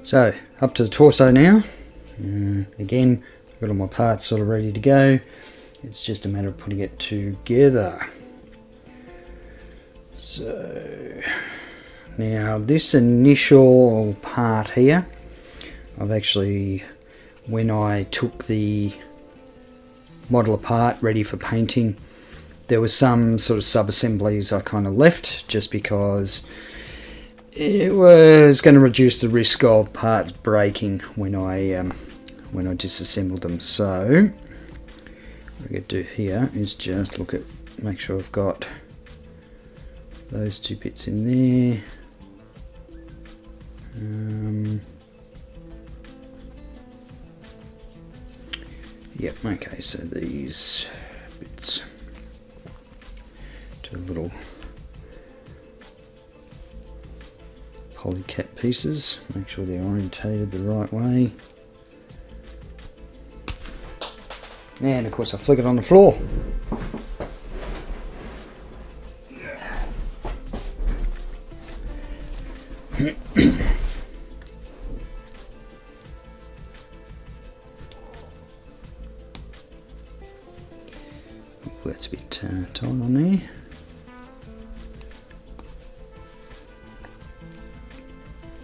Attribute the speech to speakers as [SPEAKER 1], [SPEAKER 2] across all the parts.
[SPEAKER 1] So up to the torso now. Again, I've got all my parts sort of ready to go. It's just a matter of putting it together. So now this initial part here, I've actually, when I took the model apart ready for painting, there was some sort of sub-assemblies I kind of left just because it was going to reduce the risk of parts breaking when I disassembled them. So what I'm going to do here is just make sure I've got those two bits in there. Yep, okay, so these bits to little polycap pieces, make sure they're orientated the right way. And of course I flick it on the floor. That's a bit tight on there.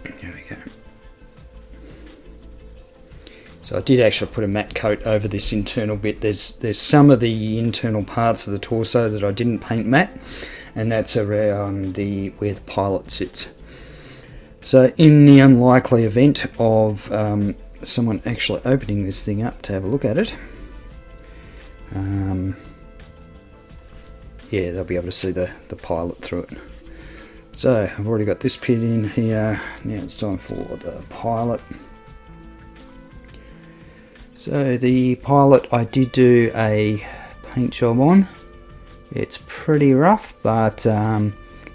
[SPEAKER 1] There we go. So I did actually put a matte coat over this internal bit. There's some of the internal parts of the torso that I didn't paint matte, and that's around where the pilot sits. So in the unlikely event of someone actually opening this thing up to have a look at it, yeah, they'll be able to see the pilot through it. So I've already got this pit in here. Now it's time for the pilot. So the pilot I did do a paint job on. It's pretty rough, but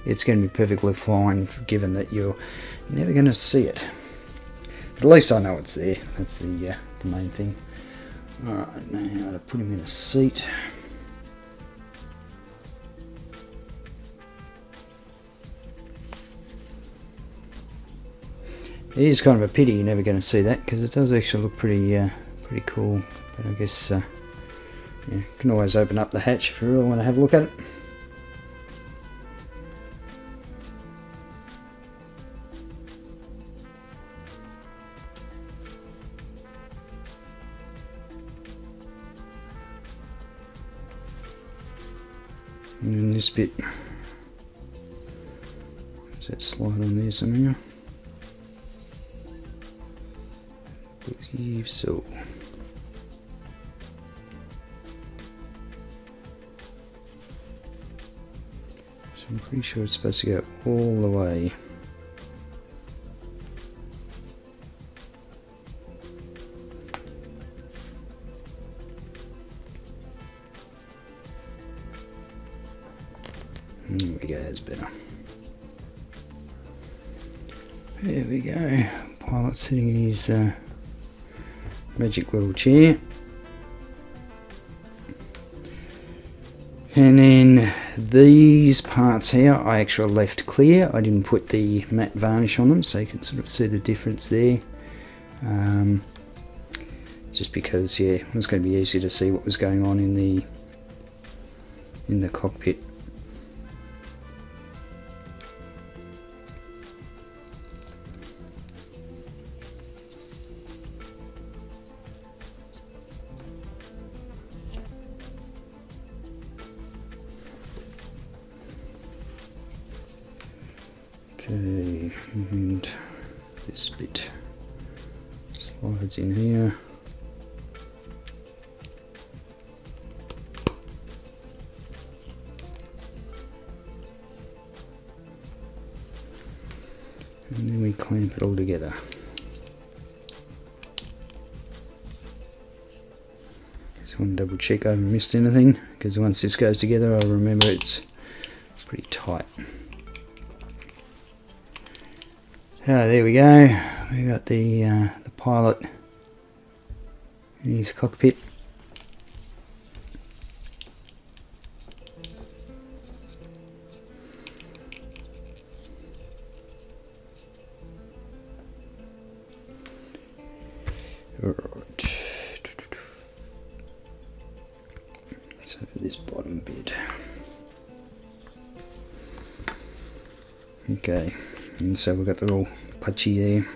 [SPEAKER 1] it's going to be perfectly fine given that you're never going to see it. But at least I know it's there. That's the main thing. Alright, now to put him in a seat. It is kind of a pity you're never going to see that, because it does actually look pretty cool. But I guess yeah, you can always open up the hatch if you really want to have a look at it. And then this bit, does that slide on there somehow? I believe so. So I'm pretty sure it's supposed to go all the way. There we go, that's better. There we go. Pilot sitting in his magic little chair. And then these parts here I actually left clear. I didn't put the matte varnish on them, so you can sort of see the difference there. Just because, yeah, it was going to be easy to see what was going on in the cockpit. Okay, and this bit slides in here. And then we clamp it all together. Just want to double check I haven't missed anything, because once this goes together I'll remember it's pretty tight. Oh, there we go. We got the pilot in his cockpit. this bottom bit. Okay, and so we've got the little putchy there.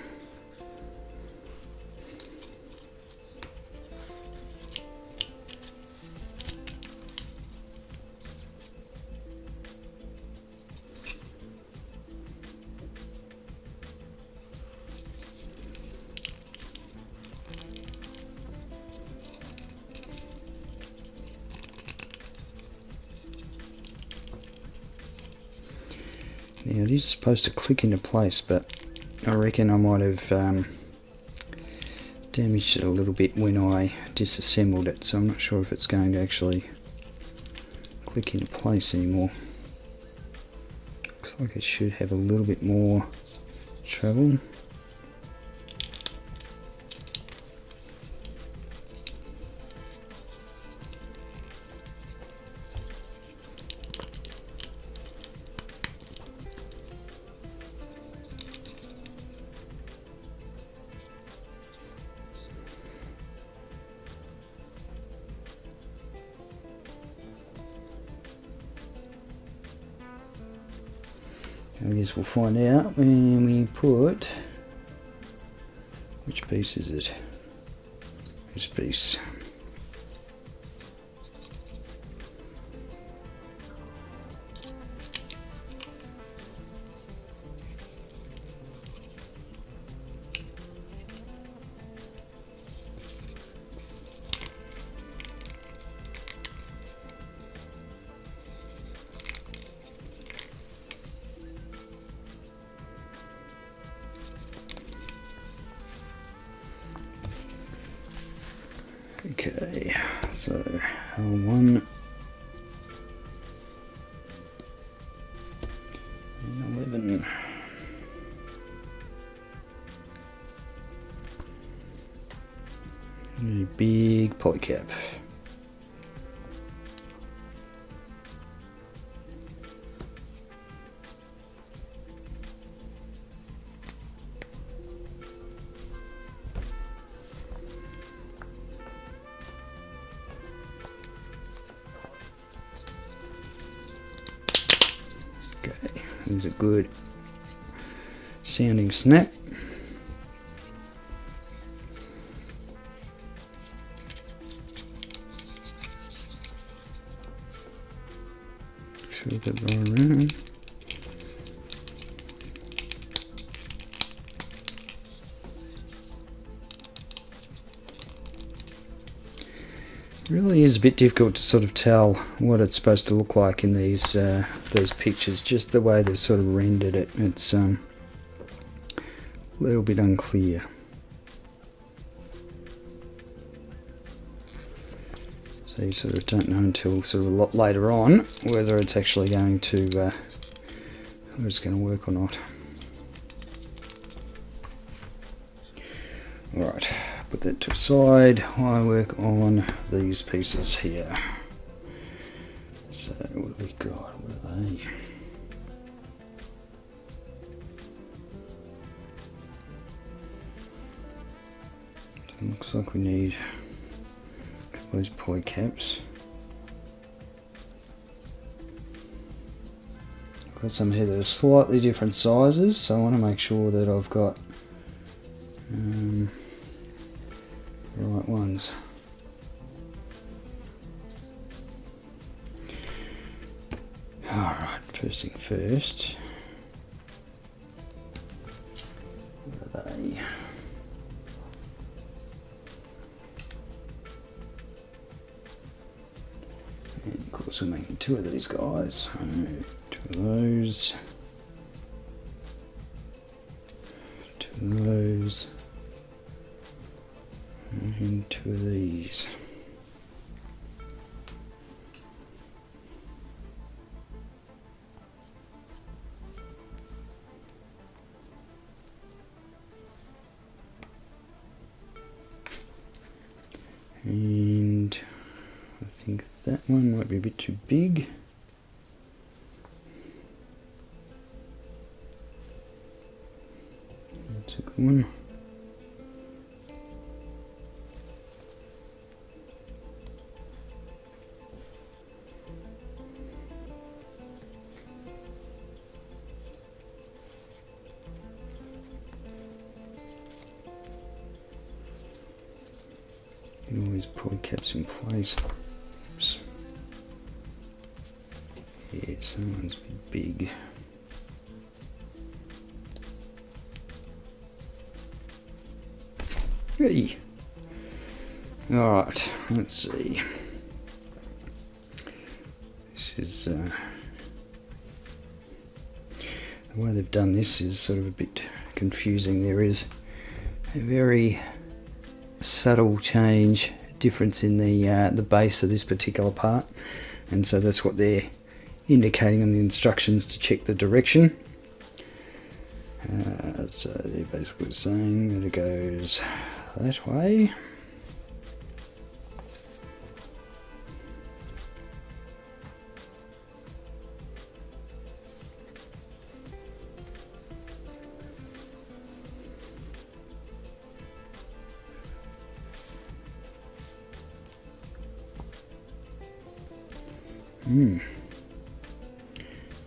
[SPEAKER 1] Now it is supposed to click into place, but I reckon I might have damaged it a little bit when I disassembled it, so I'm not sure if it's going to actually click into place anymore. Looks like it should have a little bit more travel. I guess we'll find out when we put, which piece is it? This piece. Okay, so L1 and 11. A big polycap. There's a good sounding snap. Should we get right around? Really is a bit difficult to sort of tell what it's supposed to look like in these pictures, just the way they've sort of rendered it. It's a little bit unclear. So you sort of don't know until sort of a lot later on whether it's actually going to whether it's going to work or not. Alright, put that to the side. I work on these pieces here. So what have we got? What are they? So it looks like we need a couple of those polycaps. I've got some here that are slightly different sizes, so I want to make sure that I've got the right ones. Alright, first thing first. What are they? And of course we're making two of these guys. Two of those. Two of those. And two of these. And I think that one might be a bit too big. That's a good one. these pulley caps in place. Oops. Yeah, someone's big. Hey. Alright, let's see. This is the way they've done this is sort of a bit confusing. There is a very subtle difference in the base of this particular part, and so that's what they're indicating on the instructions to check the direction. So they're basically saying that it goes that way.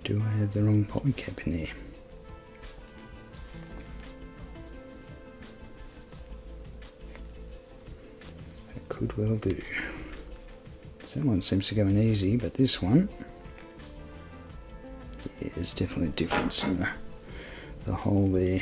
[SPEAKER 1] Do I have the wrong poly cap in there? That could well do. So that one seems to go in easy, but this one, yeah, there's definitely a difference in the hole there.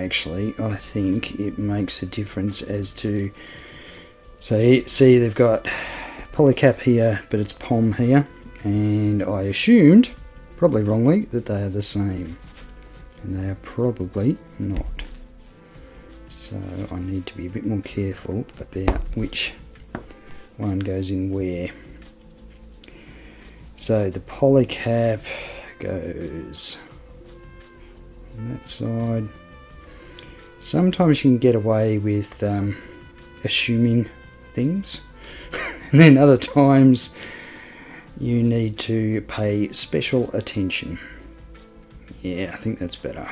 [SPEAKER 1] Actually, I think it makes a difference as to, so see they've got polycap here, but it's POM here, and I assumed, probably wrongly, that they are the same, and they are probably not. So I need to be a bit more careful about which one goes in where. So the polycap goes on that side. Sometimes you can get away with assuming things, and then other times you need to pay special attention. Yeah, I think that's better.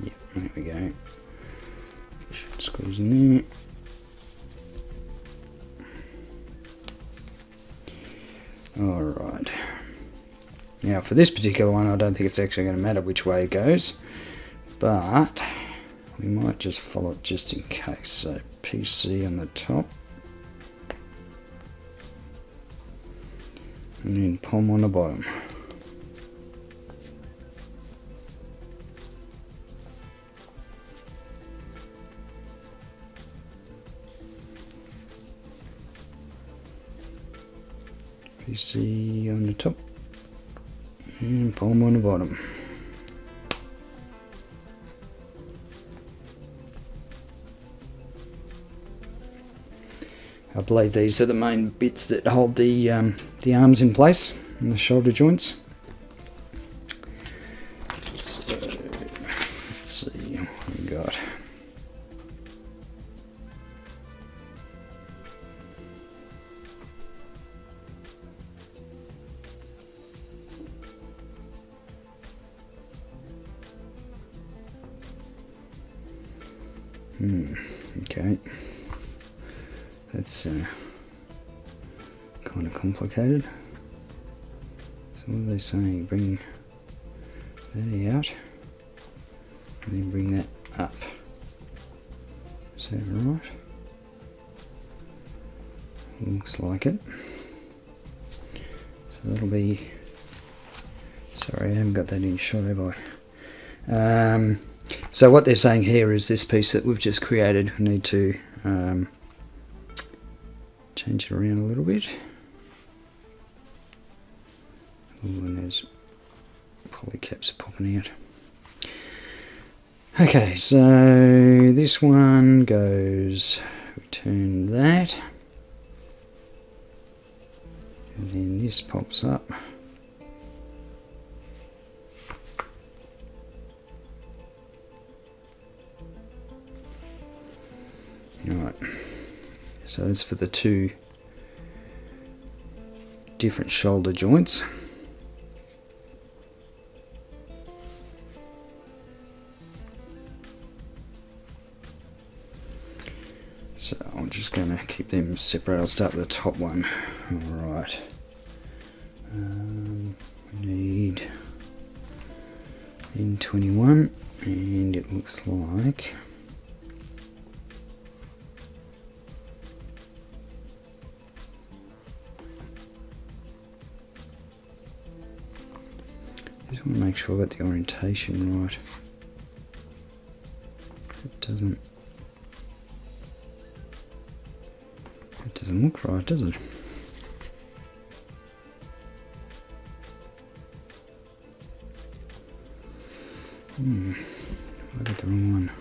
[SPEAKER 1] Yep, there we go. Should squeeze in there. Alright. Now for this particular one, I don't think it's actually going to matter which way it goes, but we might just follow it just in case. So PC on the top, and then POM on the bottom. PC on the top and POM on the bottom. I believe these are the main bits that hold the arms in place and the shoulder joints. So let's see what we got. Okay, that's kind of complicated. So what are they saying? Bring that out and then bring that up. Is that right? Looks like it. So that'll be, sorry, I haven't got that in shot, have I? So what they're saying here is this piece that we've just created, we need to change it around a little bit. Oh, and there's polycaps popping out. Okay, so this one goes, we turn that, and then this pops up. Alright, so that's for the two different shoulder joints. So I'm just going to keep them separate. I'll start with the top one. Alright. We need N21, and it looks like just want to make sure I got the orientation right. It doesn't look right, does it? I got the wrong one.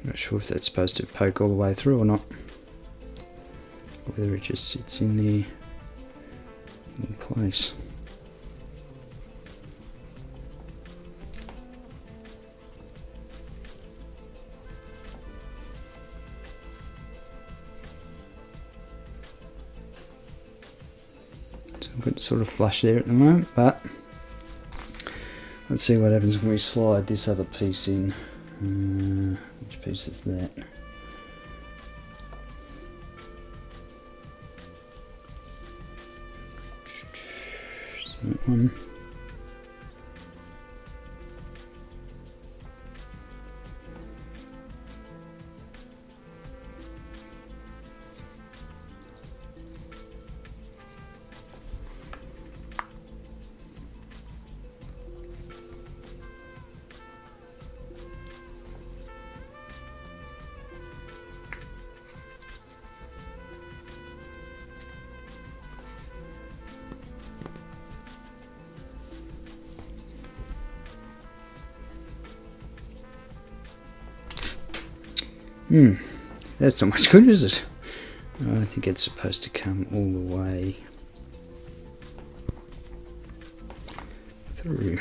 [SPEAKER 1] Not sure if that's supposed to poke all the way through or not, or whether it just sits in there in place. So I've got it sort of flush there at the moment, but let's see what happens when we slide this other piece in. Which piece is that? That one. That's not much good, is it? I think it's supposed to come all the way through.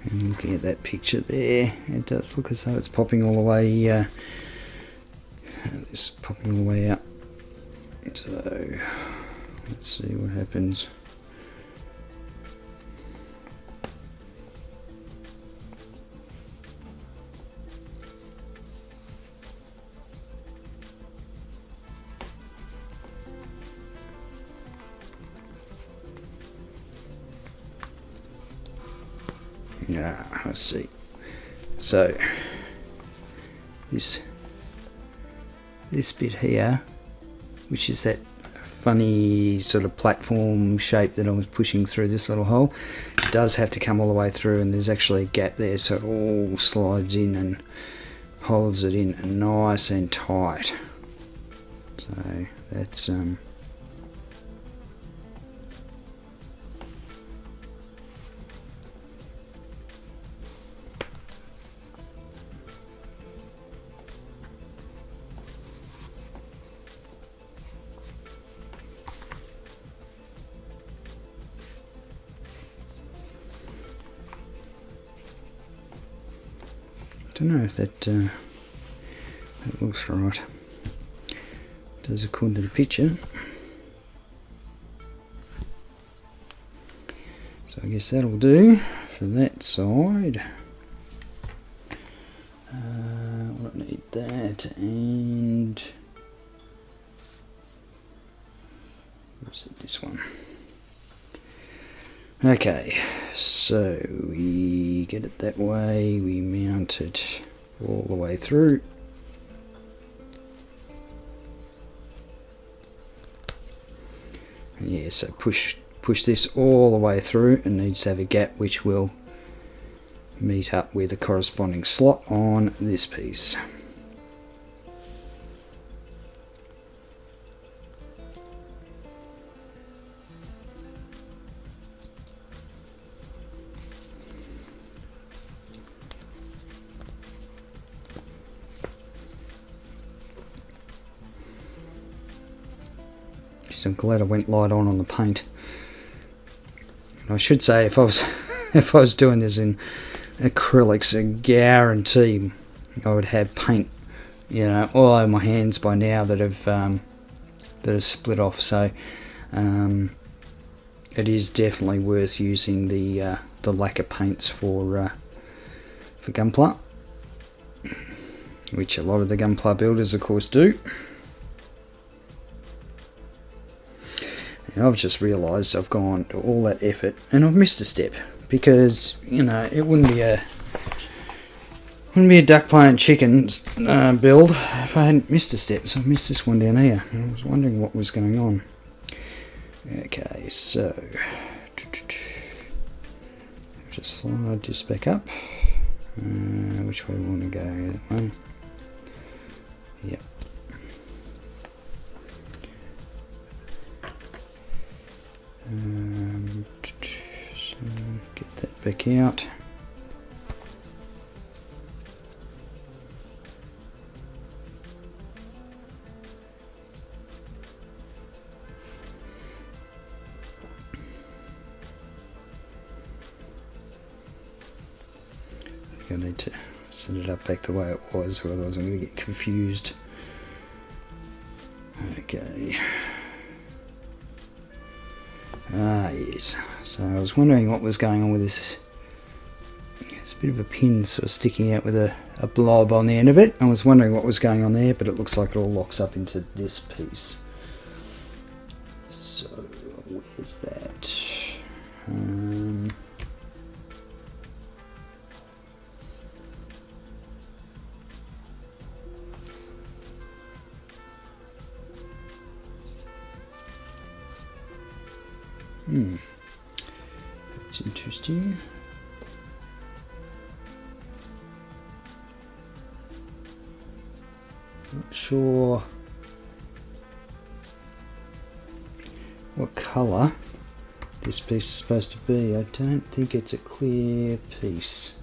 [SPEAKER 1] And looking at that picture there, it does look as though it's popping all the way, it's popping all the way out. So let's see what happens. Yeah, I see. So this bit here, which is that funny sort of platform shape that I was pushing through this little hole, does have to come all the way through, and there's actually a gap there, so it all slides in and holds it in nice and tight. So that's I don't know if that looks right. It does according to the picture. So I guess that'll do for that side. I need that, and where's it? This one. Okay, so we get it that way, we mount it all the way through. And yeah, so push this all the way through, and needs to have a gap which will meet up with a corresponding slot on this piece. So I'm glad I went light on the paint. And I should say, if I was doing this in acrylics, I guarantee I would have paint, you know, all over my hands by now that have split off. So it is definitely worth using the lacquer paints for Gunpla, which a lot of the Gunpla builders, of course, do. And I've just realised I've gone to all that effort and I've missed a step, because, you know, it wouldn't be a duck plant chicken build if I hadn't missed a step. So I missed this one down here, and I was wondering what was going on. Okay, so just slide this back up. Which way we want to go? That way. Yep. So get that back out. I need to set it up back the way it was, or otherwise I'm going to get confused. Okay. Yes. So I was wondering what was going on with this. There's a bit of a pin sort of sticking out with a blob on the end of it. I was wondering what was going on there, but it looks like it all locks up into this piece. So where's that? That's interesting. Not sure what colour this piece is supposed to be. I don't think it's a clear piece.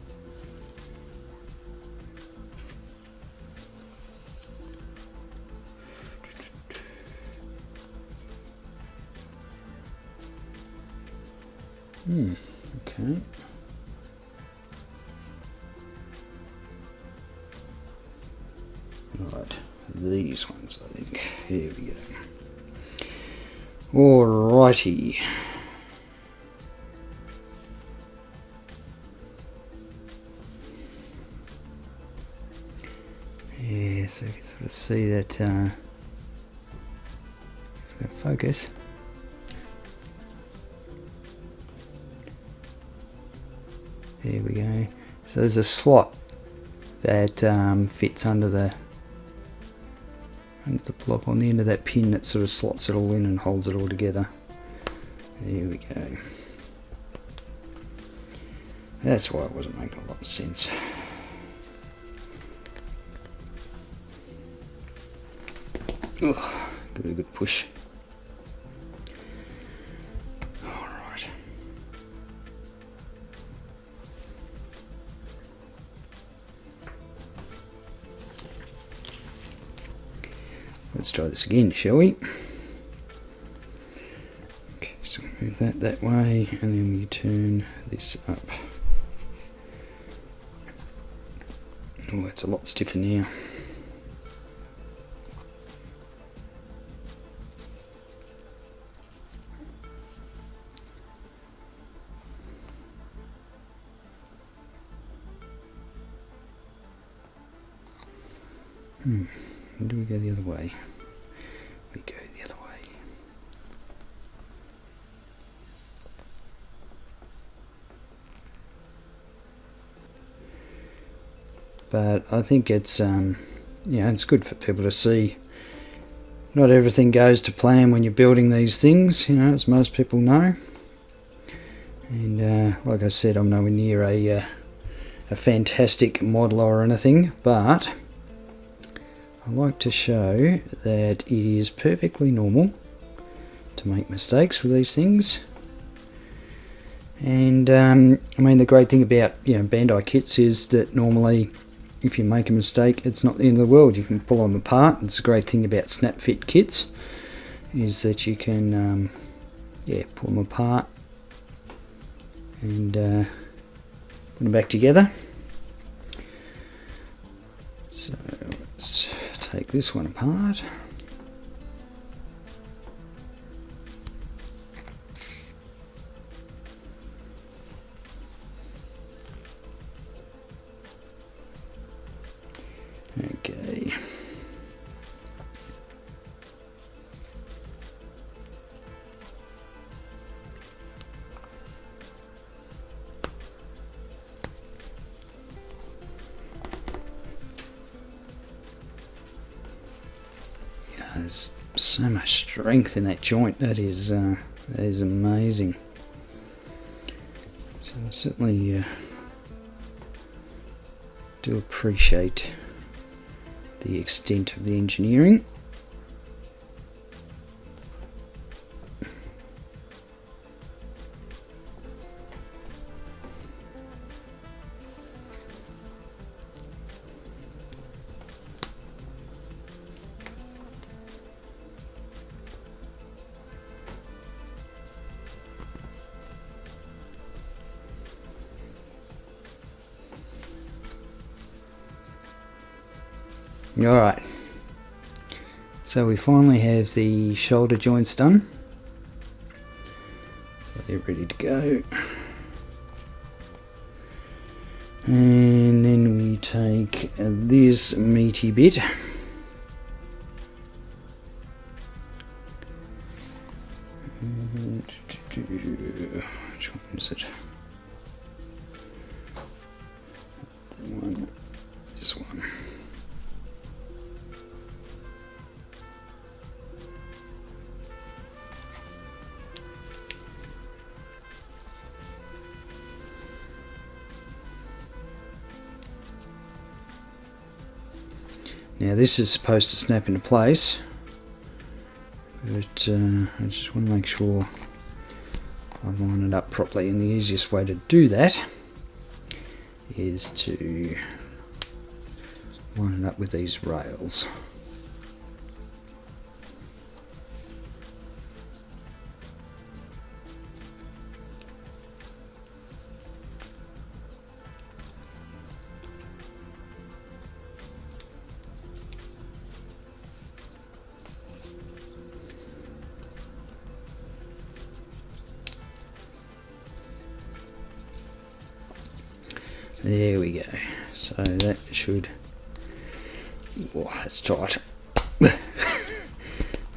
[SPEAKER 1] Okay. Right, these ones, I think. Here we go. Alrighty. Yeah, so you can sort of see that. Focus. There we go. So there's a slot that fits under the blob on the end of that pin that sort of slots it all in and holds it all together. There we go. That's why it wasn't making a lot of sense. Ugh, give it a good push. Alright. Let's try this again, shall we? Okay, so move that way, and then we turn this up. Oh, it's a lot stiffer now. Or do we go the other way? We go the other way. But I think it's it's good for people to see. Not everything goes to plan when you're building these things, you know, as most people know. And like I said, I'm nowhere near a fantastic modeler or anything, but I like to show that it is perfectly normal to make mistakes with these things. And I mean, the great thing about Bandai kits is that normally if you make a mistake, it's not the end of the world. You can pull them apart. It's a great thing about snap fit kits. is that you can pull them apart and put them back together. So let's take this one apart. Okay. There's so much strength in that joint. That is amazing. So I certainly do appreciate the extent of the engineering. Alright, so we finally have the shoulder joints done, so they're ready to go. And then we take this meaty bit and which one is it? That one, this one. Now this is supposed to snap into place, but I just want to make sure I line it up properly, and the easiest way to do that is to line it up with these rails. There we go. So that should... Oh, that's tight. I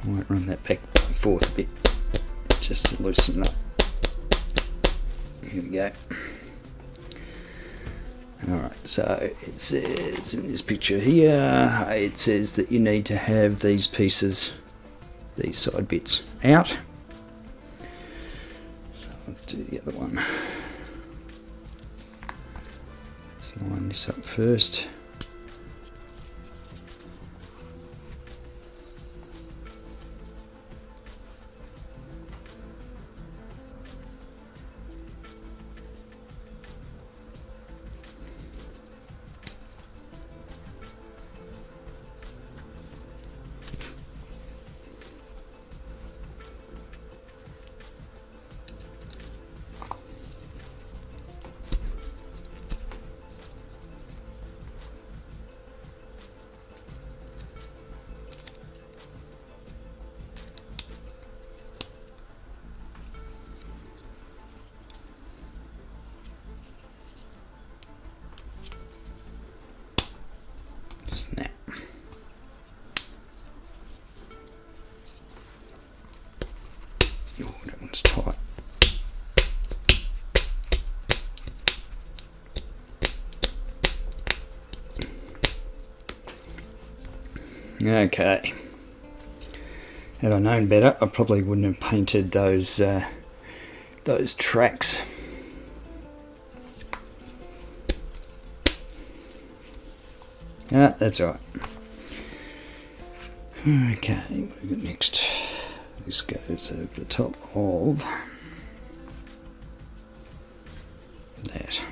[SPEAKER 1] might run that back and forth a bit just to loosen it up. Here we go. Alright, so it says in this picture here, it says that you need to have these pieces, these side bits out. So let's do the other one. Let's line this up first. Snap. Oh, that one's tight. Okay. Had I known better, I probably wouldn't have painted those tracks. That's alright. Okay, what do we got next? This goes over the top of that.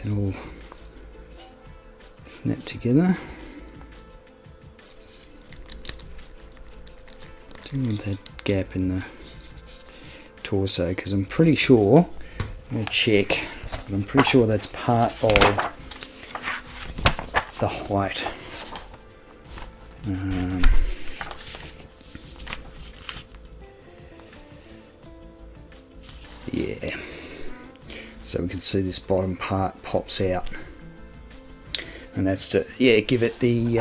[SPEAKER 1] They'll snap together. Don't want that gap in the torso, because I'm pretty sure, I'm going to check, but I'm pretty sure that's part of the height. Yeah, so we can see this bottom part pops out, and that's to give it the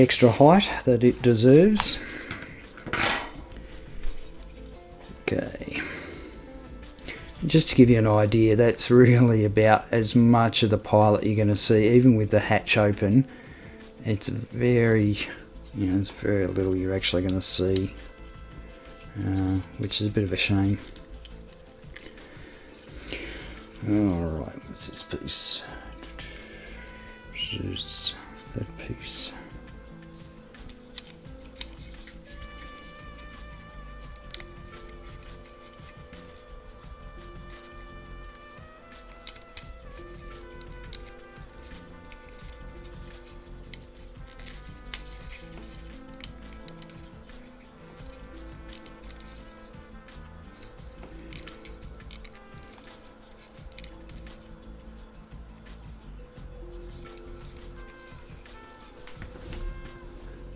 [SPEAKER 1] extra height that it deserves. Okay, just to give you an idea, that's really about as much of the pilot you're going to see, even with the hatch open. It's very, it's very little you're actually going to see, which is a bit of a shame. Alright, what's this piece? Just that piece.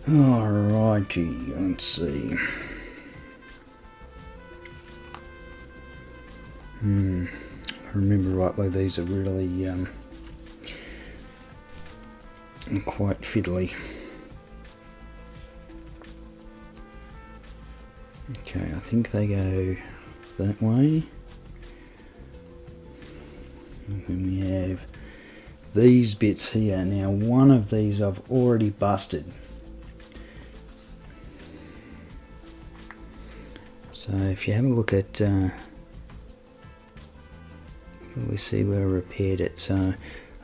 [SPEAKER 1] Alrighty, let's see. If I remember rightly, these are really quite fiddly. Okay, I think they go that way. And then we have these bits here. Now, one of these I've already busted. So if you have a look at, we see where I repaired it, so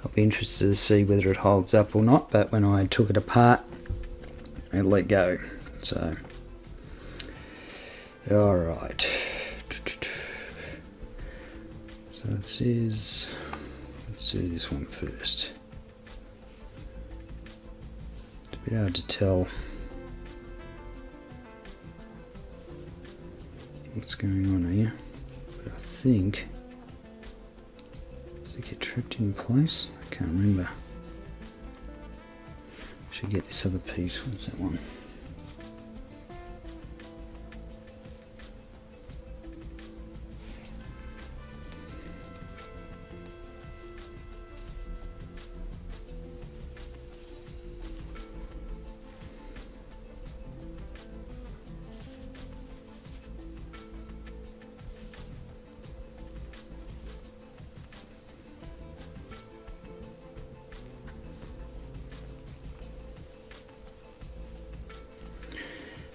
[SPEAKER 1] I'll be interested to see whether it holds up or not, but when I took it apart, it let go. So, alright. So it says, let's do this one first. It's a bit hard to tell what's going on here, but I think, does it get trapped in place? I can't remember. Should get this other piece. What's that one?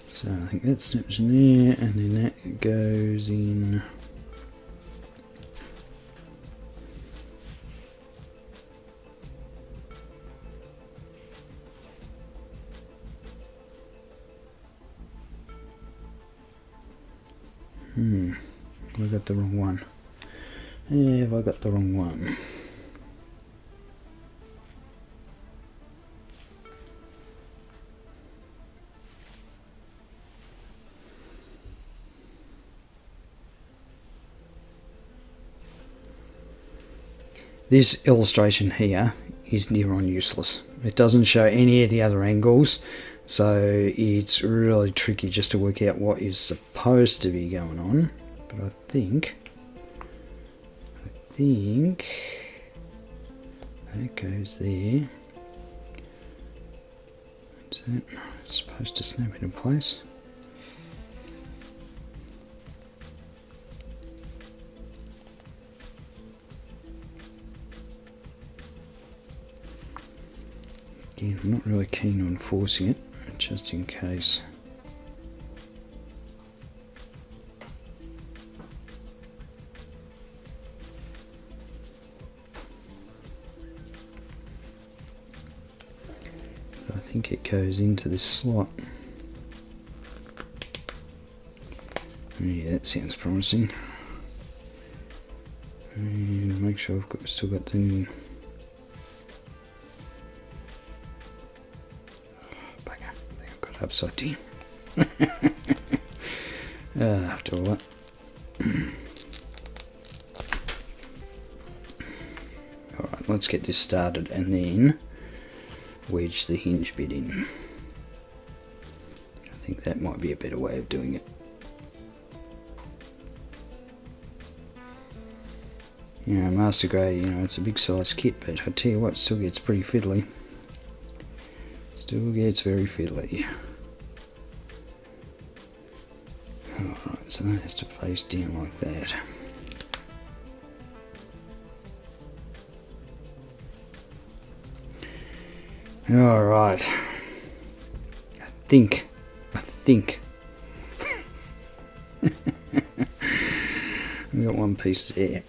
[SPEAKER 1] So I think that snaps in there, and then that goes in. I got the wrong one. Have I got the wrong one? This illustration here is near on useless. It doesn't show any of the other angles, so it's really tricky just to work out what is supposed to be going on. But I think that goes there. Is that supposed to snap into place? Again, I'm not really keen on forcing it, just in case. I think it goes into this slot. Yeah, that sounds promising. And make sure still got the... Bugger, I think I've got it upside down. After all that. Alright, let's get this started and then wedge the hinge bit in. I think that might be a better way of doing it. You know, Master Grey, you know, it's a big size kit, but I tell you what, it still gets pretty fiddly. Still gets very fiddly. Alright, so that has to face down like that. Alright. I think. We got one piece there.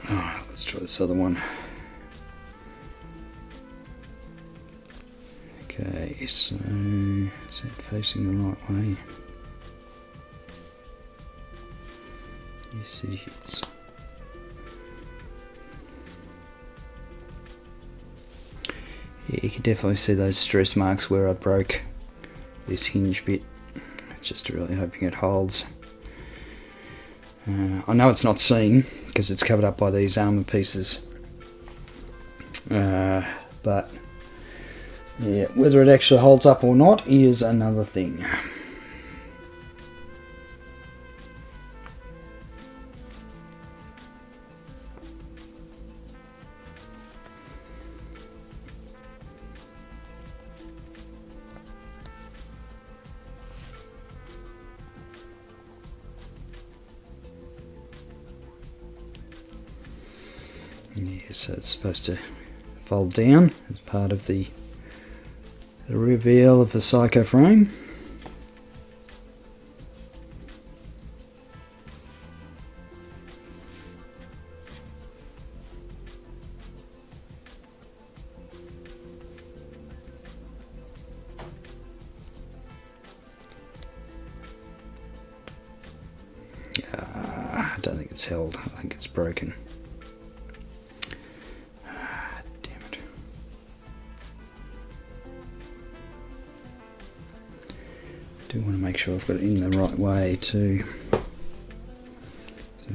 [SPEAKER 1] Alright, let's try this other one. Okay, so is it facing the right way? Yes, it is. Yeah, you can definitely see those stress marks where I broke this hinge bit. Just really hoping it holds. I know it's not seen because it's covered up by these armour pieces. But yeah, whether it actually holds up or not is another thing. Yeah, so it's supposed to fold down as part of the reveal of the Psycho frame. I don't think it's held, I think it's broken. Do want to make sure I've got it in the right way too. So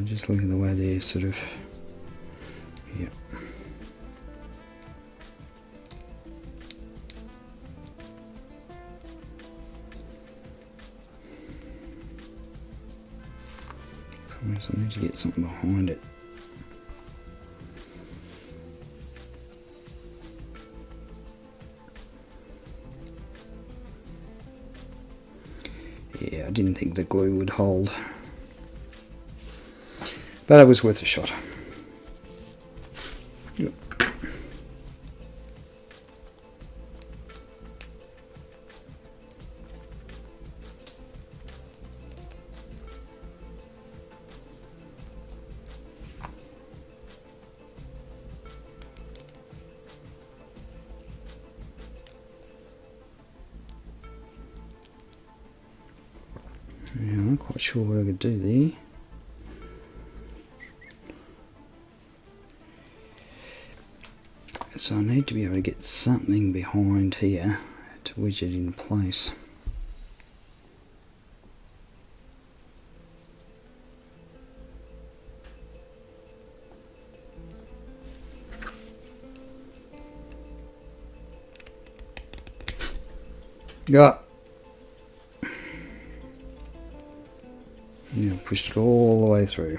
[SPEAKER 1] just look at the way they're sort of, yeah. Promise I need to get something behind it. Yeah, I didn't think the glue would hold, but it was worth a shot. Yep. Yeah, I'm not quite sure what I could do there. So I need to be able to get something behind here to wedge it in place. Yeah. Yeah, pushed it all the way through.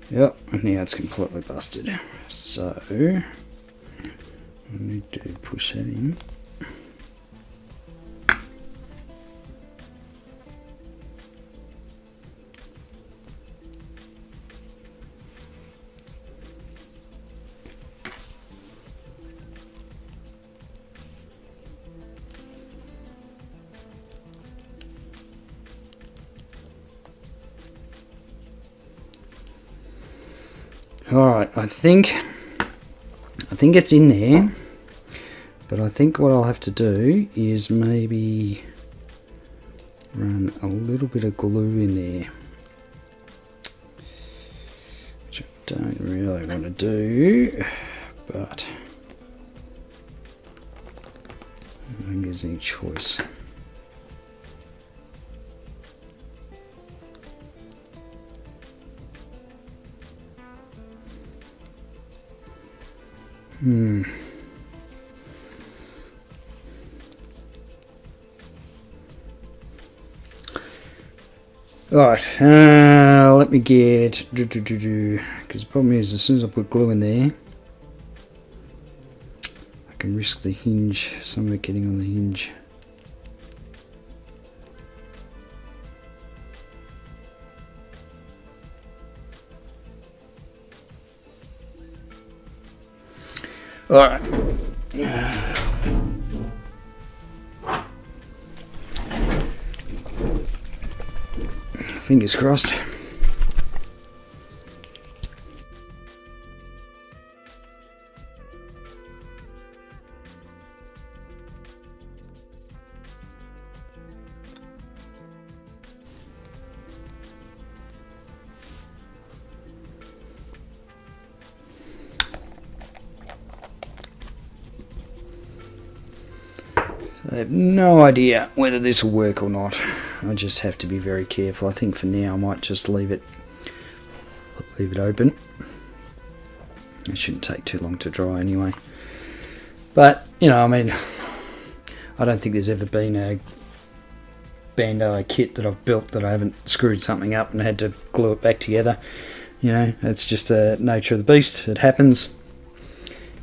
[SPEAKER 1] Yep, and now it's completely busted. So I need to push that in. Alright, I think it's in there, but I think what I'll have to do is maybe run a little bit of glue in there, which I don't really want to do, but I don't think there's any choice. Right, let me get, because the problem is as soon as I put glue in there, I can risk the hinge, some of it getting on the hinge. Alright. Fingers crossed. I have no idea whether this will work or not. I just have to be very careful. I think for now I might just leave it open. It shouldn't take too long to dry anyway. But, you know, I mean, I don't think there's ever been a Bandai kit that I've built that I haven't screwed something up and had to glue it back together. You know, it's just the nature of the beast. It happens.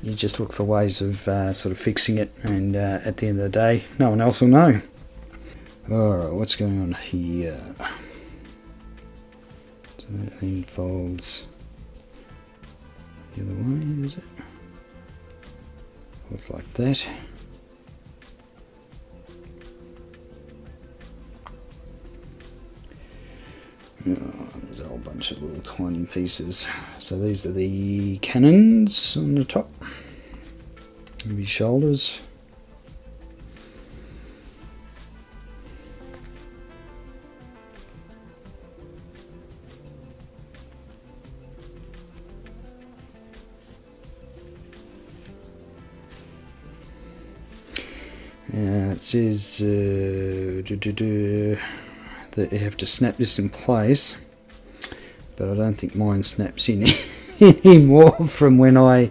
[SPEAKER 1] You just look for ways of sort of fixing it, and at the end of the day, no one else will know. Alright, what's going on here? 13 folds the other way, is it? Folds like that. Oh, there's a whole bunch of little tiny pieces. So these are the cannons on the top. Maybe shoulders. It says that you have to snap this in place, but I don't think mine snaps in anymore from when I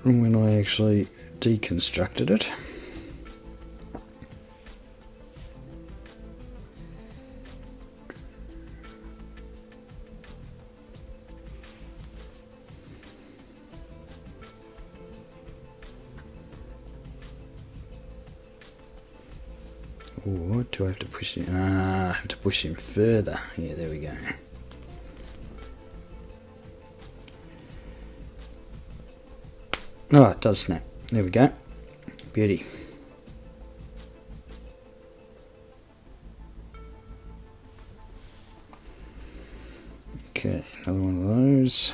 [SPEAKER 1] actually deconstructed it. Or do I have to push it? I have to push him further. Yeah, there we go. Oh, it does snap. There we go. Beauty. Okay, another one of those.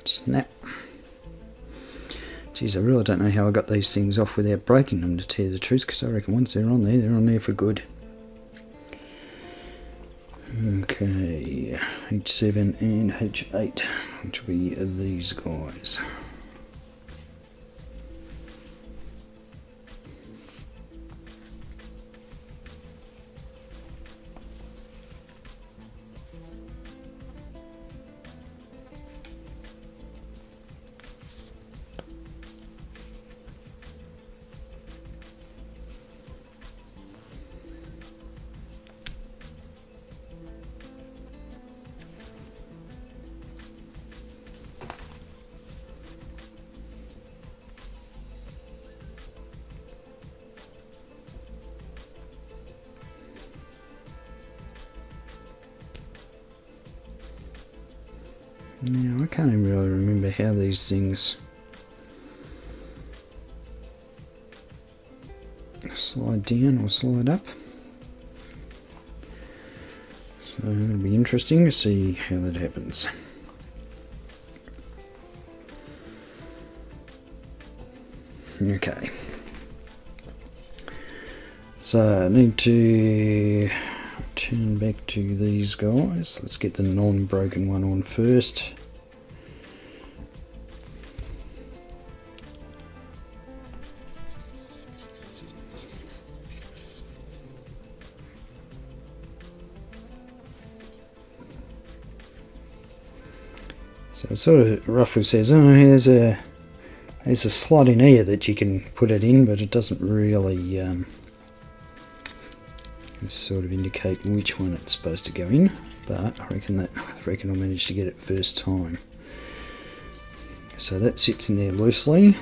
[SPEAKER 1] Snap. Geez, I really don't know how I got these things off without breaking them, to tell you the truth, because I reckon once they're on there for good. Okay, H7 and H8, which will be these guys. Now I can't even really remember how these things slide down or slide up. So it'll be interesting to see how that happens. Okay. So I need to turn back to these guys. Let's get the non-broken one on first. So it sort of roughly says, oh, there's a slot in here that you can put it in, but it doesn't really sort of indicate which one it's supposed to go in. But I reckon I'll manage to get it first time. So that sits in there loosely.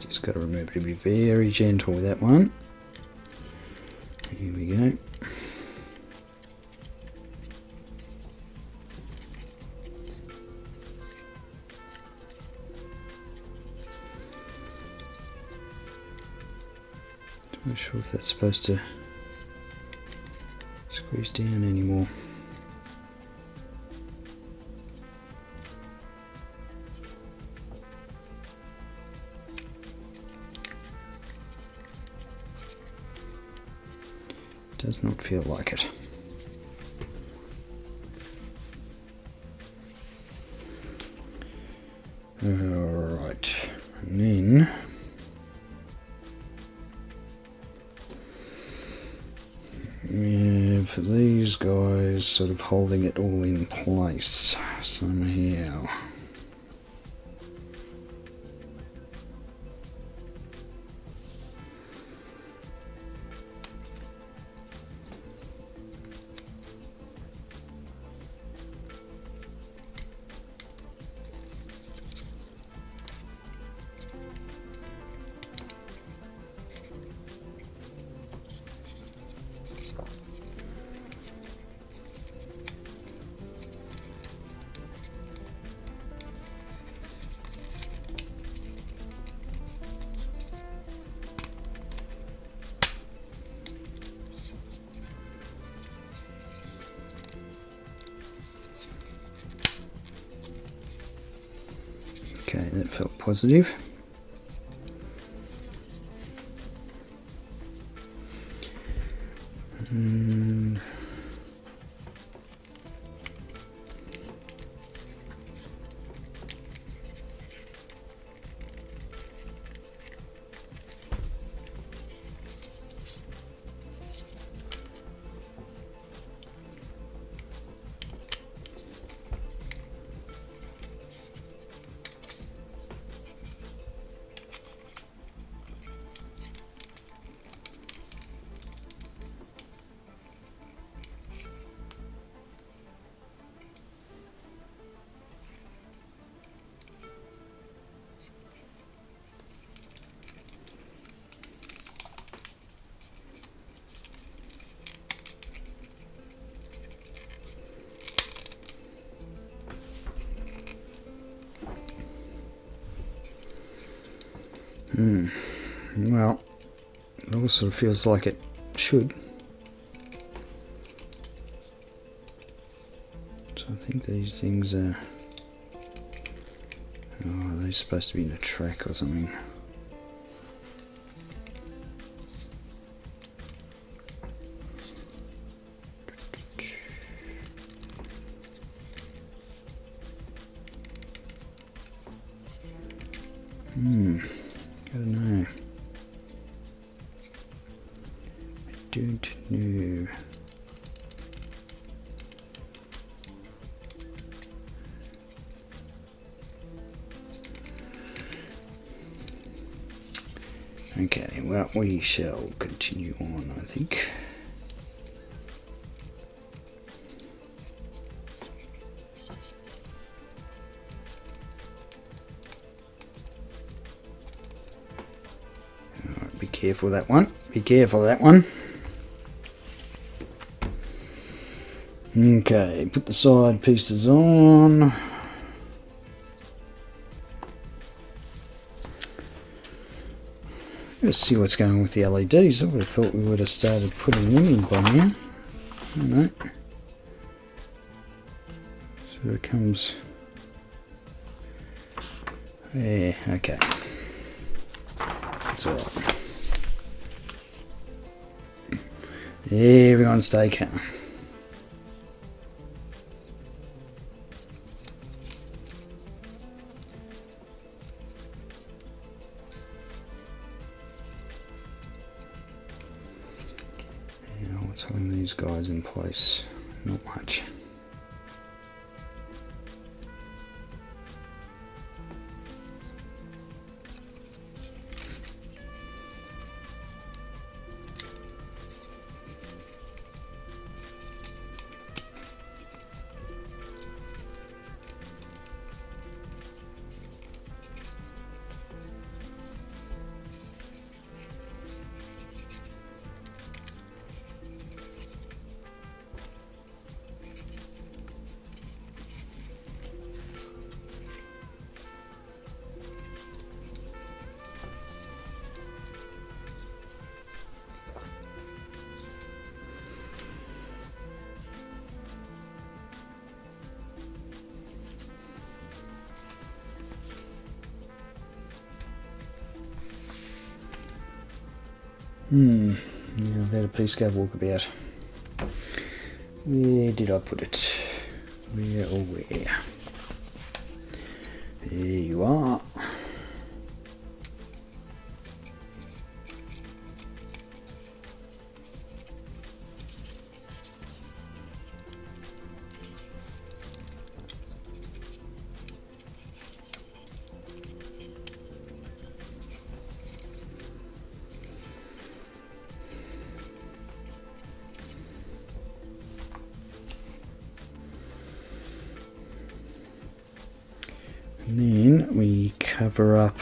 [SPEAKER 1] Just got to remember to be very gentle with that one. Here we go. Not sure if that's supposed to squeeze down anymore. Does not feel like it. Alright, and then we have these guys sort of holding it all in place somehow. Okay, that felt positive. And well, it all sort of feels like it should. So I think these things are... oh, they're supposed to be in a track or something. I don't know. I don't know. Okay, well, we shall continue on, I think. careful with that one. Be careful of that one. Okay, put the side pieces on. Let's see what's going on with the LEDs. I would have thought we would have started putting them in by now. No. So it comes. Yeah, okay. That's alright. Everyone stay calm. What's holding these guys in place? Not much. Yeah, I've had a piece go walkabout. Where did I put it? Where or where? There you are. And then we cover up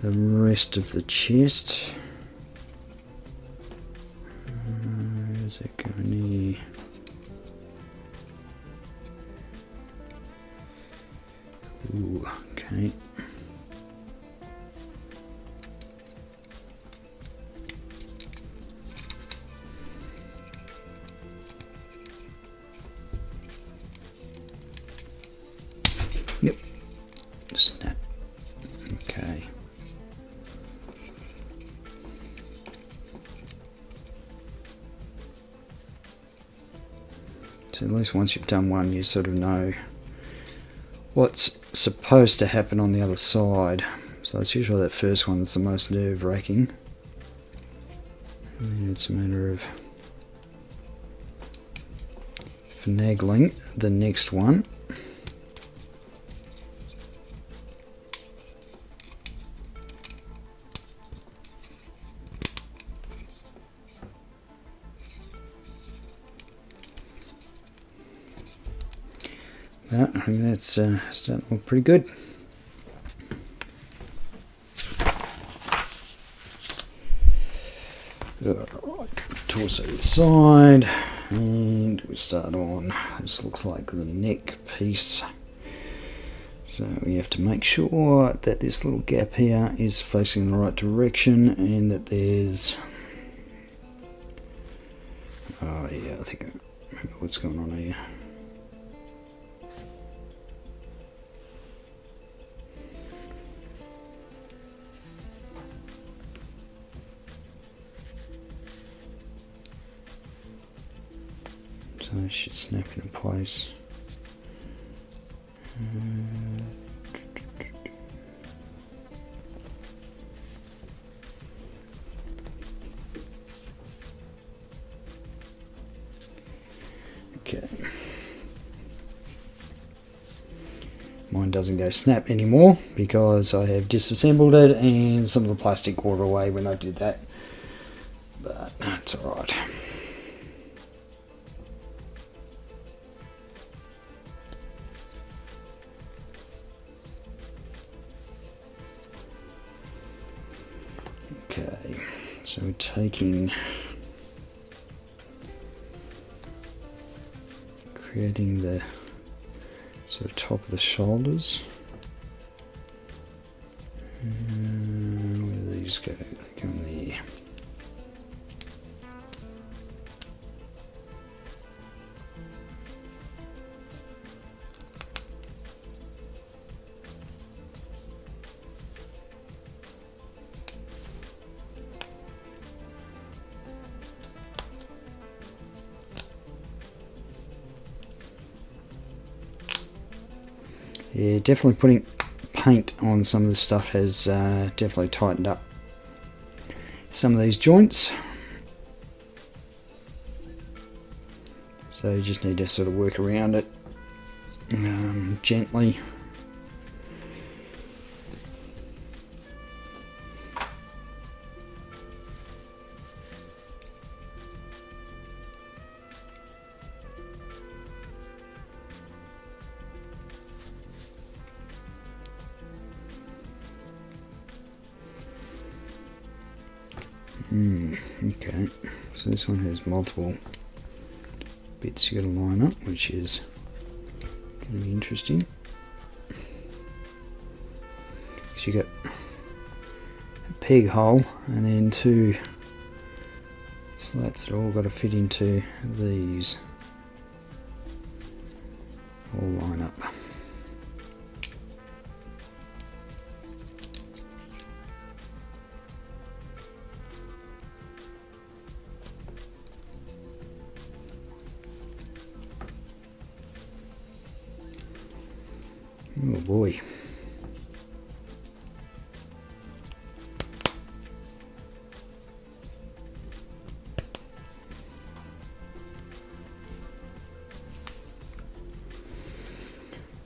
[SPEAKER 1] the rest of the chest. Where's it going here? Ooh, okay. Yep. Snap. Okay. So at least once you've done one, you sort of know what's supposed to happen on the other side. So it's usually that first one that's the most nerve-wracking. And then it's a matter of finagling the next one. I think that's starting to look pretty good. Alright, torso to the side, and we start on, this looks like the neck piece. So we have to make sure that this little gap here is facing in the right direction and that there's, oh yeah, I think I remember what's going on here. So it should snap into place. Okay. Mine doesn't go snap anymore because I have disassembled it and some of the plastic wore away when I did that. But that's alright. Okay, so we're taking, creating the sort of top of the shoulders. Where do these go? They go in there. Yeah, definitely putting paint on some of the stuff has definitely tightened up some of these joints. So you just need to sort of work around it gently. Okay, so this one has multiple bits you got to line up, which is going to be interesting. So you got a peg hole and then two slats that all got to fit into these. All line up. Oh boy.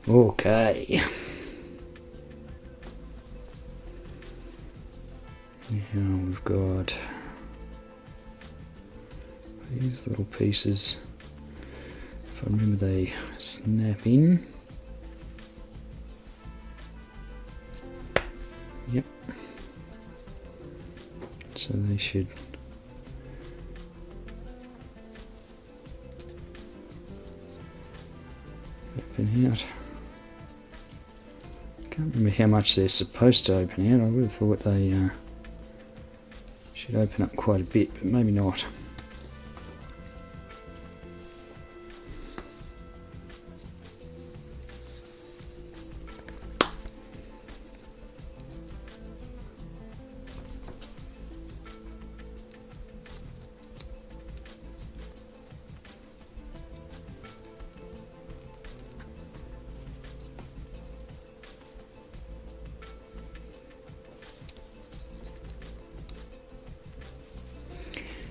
[SPEAKER 1] Okay. Now we've got these little pieces. If I remember, they snap in. Yep. So they should open out. Can't remember how much they're supposed to open out. I would have thought they should open up quite a bit, but maybe not.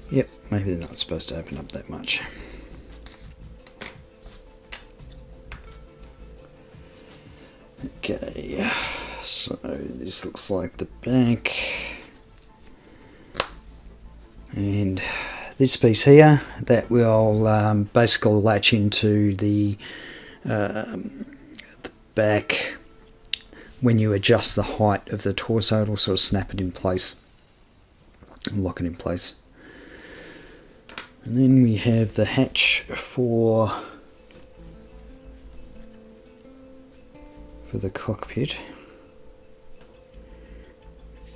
[SPEAKER 1] Yep, maybe they're not supposed to open up that much. Okay, so this looks like the back. And this piece here, that will basically latch into the back. When you adjust the height of the torso, it'll sort of snap it in place and lock it in place. And then we have the hatch for the cockpit.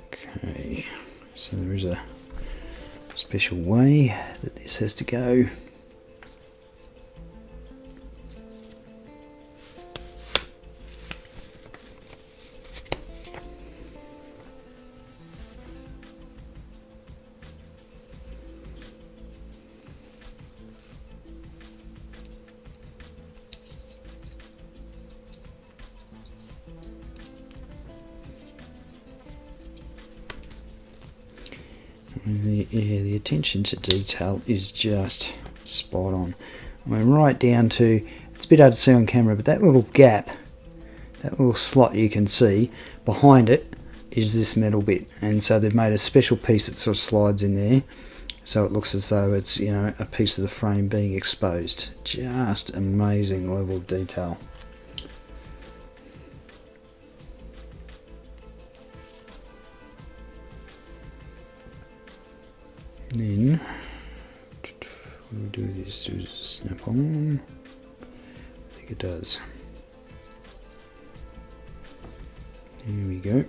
[SPEAKER 1] Okay, so there is a special way that this has to go. The attention to detail is just spot on. I mean, right down to, it's a bit hard to see on camera, but that little gap, that little slot you can see, behind it is this metal bit. And so they've made a special piece that sort of slides in there, so it looks as though it's, you know, a piece of the frame being exposed. Just amazing level of detail. Then we'll do this to snap on. I think it does. Here we go.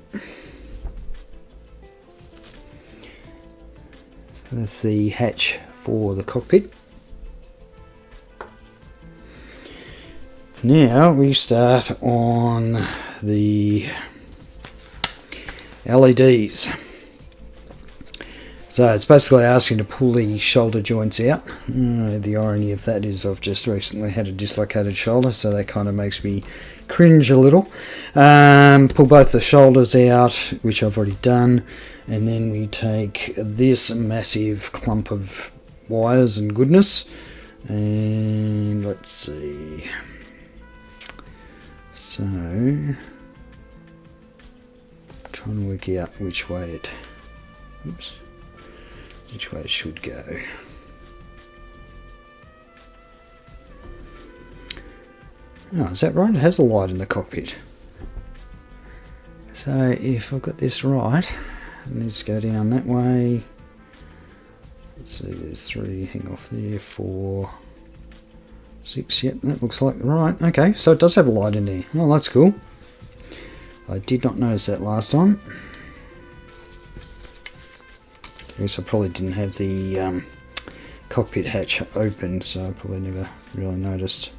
[SPEAKER 1] So that's the hatch for the cockpit. Now we start on the LEDs. So it's basically asking to pull the shoulder joints out. The irony of that is I've just recently had a dislocated shoulder, so that kind of makes me cringe a little. Pull both the shoulders out, which I've already done, and then we take this massive clump of wires and goodness, and let's see. So, trying to work out which way it should go. Oh, is that right? It has a light in the cockpit. So if I've got this right, let's go down that way. Let's see, there's 3, hang off there, 4, 6, yep, that looks like right. Okay, so it does have a light in there. Oh, that's cool. I did not notice that last time. I guess I probably didn't have the cockpit hatch open, so I probably never really noticed.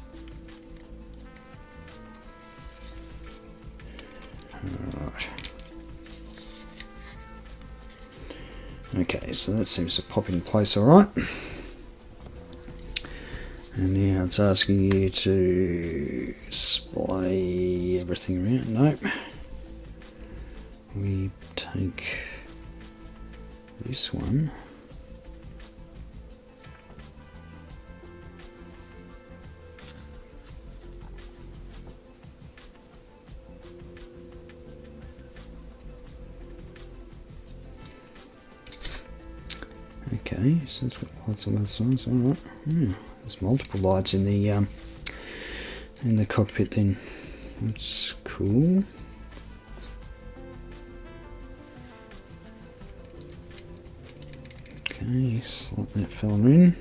[SPEAKER 1] Alright. Okay, so that seems to pop in place alright. And now it's asking you to splay everything around. Nope. We take this one. Okay, so it's got lots of other sides. All right. There's multiple lights in the cockpit then. That's cool. Okay, slot that fella in.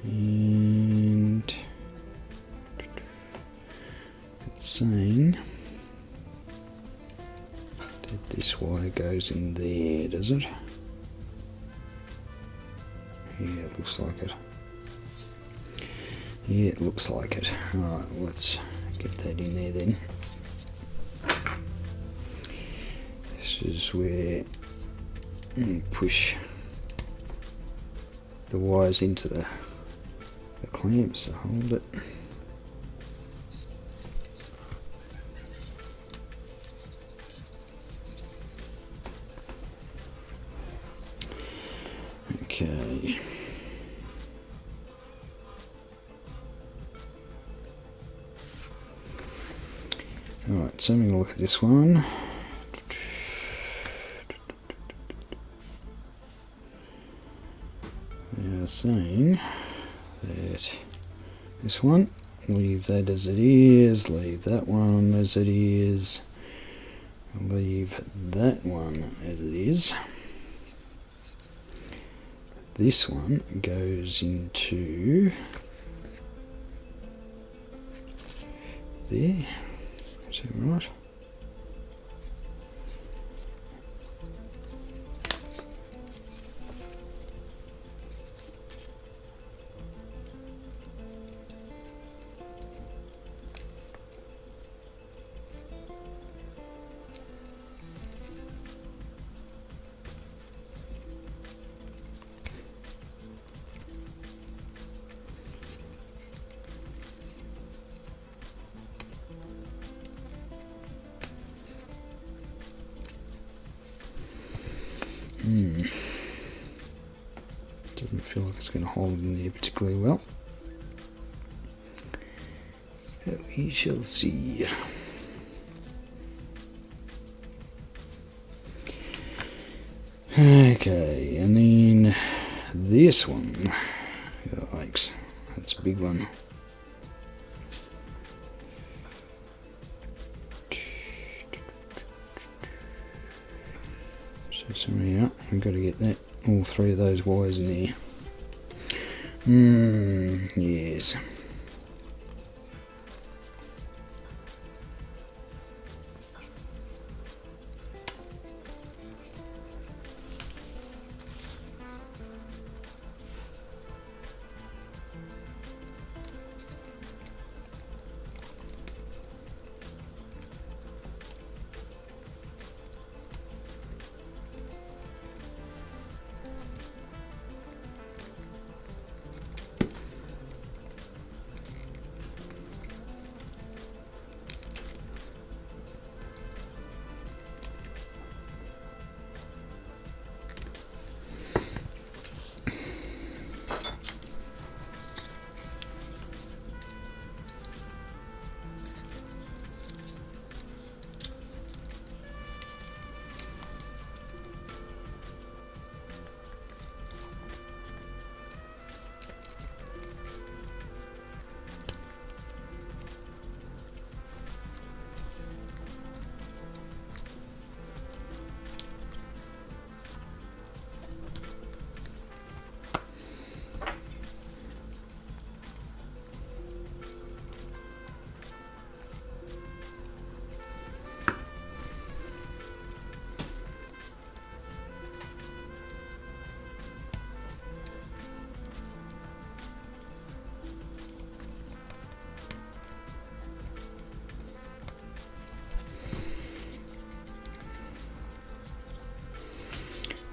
[SPEAKER 1] And it's saying that this wire goes in there, does it? Yeah, it looks like it. Yeah, it looks like it. Alright, let's get that in there then. This is where you push the wires into the clamps to hold it. Okay. Alright, so I'm going to look at this one. They are saying that this one, leave that as it is, leave that one as it is, leave that one as it is. This one goes into there. Is that right? Doesn't feel like it's going to hold in there particularly well. But we shall see. Okay, and then this one. Yikes, that's a big one. So So yeah, we've got to get that, all 3 of those wires in there. Yes.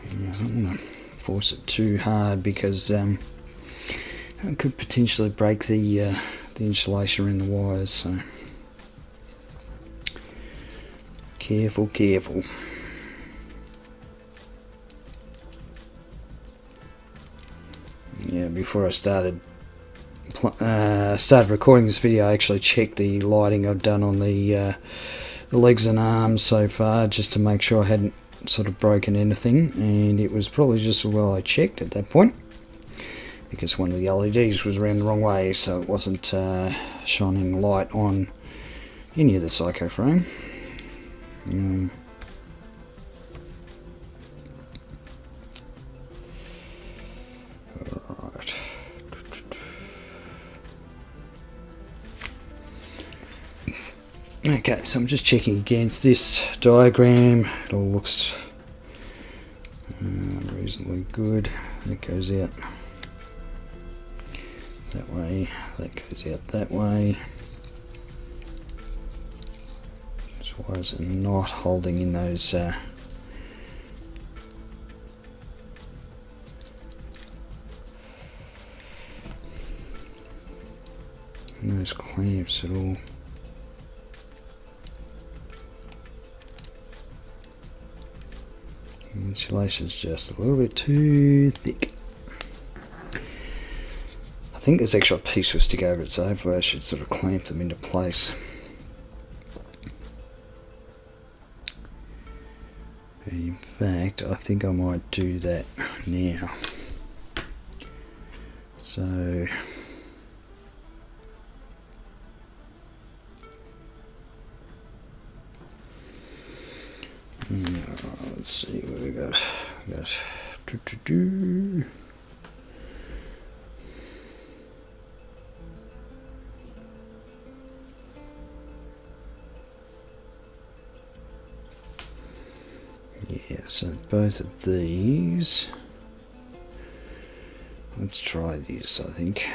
[SPEAKER 1] I don't want to force it too hard because it could potentially break the insulation in the wires. So careful, careful. Yeah, before I started recording this video, I actually checked the lighting I've done on the legs and arms so far, just to make sure I hadn't sort of broken anything, and it was probably just as well I checked at that point, because one of the LEDs was around the wrong way, so it wasn't shining light on any of the Psycho frame. Right. Okay, so I'm just checking against this diagram. It all looks reasonably good. That goes out that way, that goes out that way. These wires are not holding in those clamps at all. Insulation's just a little bit too thick. I think there's actually a piece will stick over it, so hopefully I should sort of clamp them into place. In fact, I think I might do that now. So let's see what we got. Yeah, so both of these. Let's try this, I think.